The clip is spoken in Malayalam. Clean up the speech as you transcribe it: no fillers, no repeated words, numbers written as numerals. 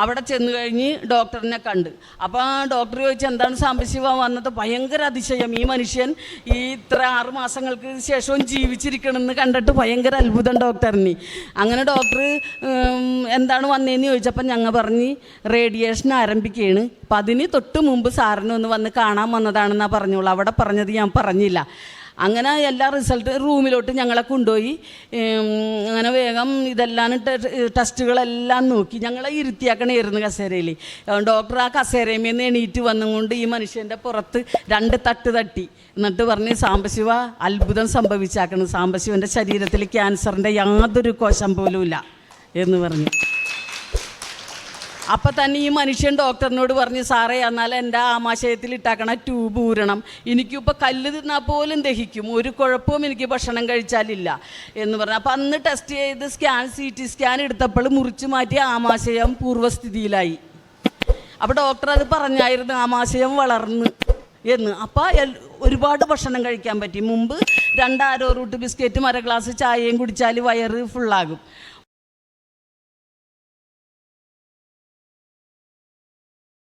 അവിടെ ചെന്ന് കഴിഞ്ഞ് ഡോക്ടറിനെ കണ്ട്. അപ്പോൾ ഡോക്ടർ ചോദിച്ചു എന്താണ് സാംബശിവ വന്നത്? ഭയങ്കര അതിശയം, ഈ മനുഷ്യൻ ഈ ഇത്ര 6 മാസങ്ങൾക്ക് ശേഷവും ജീവിച്ചിരിക്കണമെന്ന് കണ്ടിട്ട് ഭയങ്കര അത്ഭുതം ഡോക്ടറിന്. അങ്ങനെ ഡോക്ടർ എന്താണ് വന്നതെന്ന് ചോദിച്ചപ്പോൾ ഞങ്ങൾ പറഞ്ഞ് റേഡിയേഷൻ ആരംഭിക്കുകയാണ്, അപ്പം അതിന് തൊട്ട് മുമ്പ് സാറിന് ഒന്ന് വന്ന് കാണാൻ വന്നതാണെന്നാണ് പറഞ്ഞോളൂ. അവിടെ പറഞ്ഞത് ഞാൻ പറഞ്ഞില്ല. അങ്ങനെ എല്ലാ റിസൾട്ട് റൂമിലോട്ട് ഞങ്ങളെ കൊണ്ടുപോയി. അങ്ങനെ വേഗം ഇതെല്ലാം ടെസ്റ്റുകളെല്ലാം നോക്കി ഞങ്ങളെ ഇരുത്തിയാക്കണമായിരുന്നു കസേരയിൽ. ഡോക്ടർ ആ കസേരയിൽ എണീറ്റ് വന്നുകൊണ്ട് ഈ മനുഷ്യൻ്റെ പുറത്ത് 2 തട്ട് തട്ടി. എന്നിട്ട് പറഞ്ഞ് സാംബശിവ അത്ഭുതം സംഭവിച്ചാക്കണം, സാംബശിവൻ്റെ ശരീരത്തിൽ ക്യാൻസറിൻ്റെ യാതൊരു കോശം പോലും ഇല്ല എന്ന് പറഞ്ഞു. അപ്പം തന്നെ ഈ മനുഷ്യൻ ഡോക്ടറിനോട് പറഞ്ഞ് സാറേ എന്നാൽ എൻ്റെ ആമാശയത്തിൽ ഇട്ടാക്കണ ട്യൂബ് ഊരണം, എനിക്കിപ്പോൾ കല്ല് തിന്നാൽ പോലും ദഹിക്കും, ഒരു കുഴപ്പവും എനിക്ക് ഭക്ഷണം കഴിച്ചാലില്ല എന്ന് പറഞ്ഞു. അപ്പം അന്ന് ടെസ്റ്റ് ചെയ്ത് CT സ്കാൻ എടുത്തപ്പോൾ മുറിച്ച് മാറ്റി ആമാശയം പൂർവ്വസ്ഥിതിയിലായി. അപ്പോൾ ഡോക്ടർ അത് പറഞ്ഞായിരുന്നു ആമാശയം വളർന്ന് എന്ന്. അപ്പോൾ ഒരുപാട് ഭക്ഷണം കഴിക്കാൻ പറ്റി. മുമ്പ് 2 ആരോ റൂട്ട് ബിസ്ക്കറ്റും 1/2 ഗ്ലാസ് ചായയും കുടിച്ചാൽ വയറ് ഫുള്ളാകും.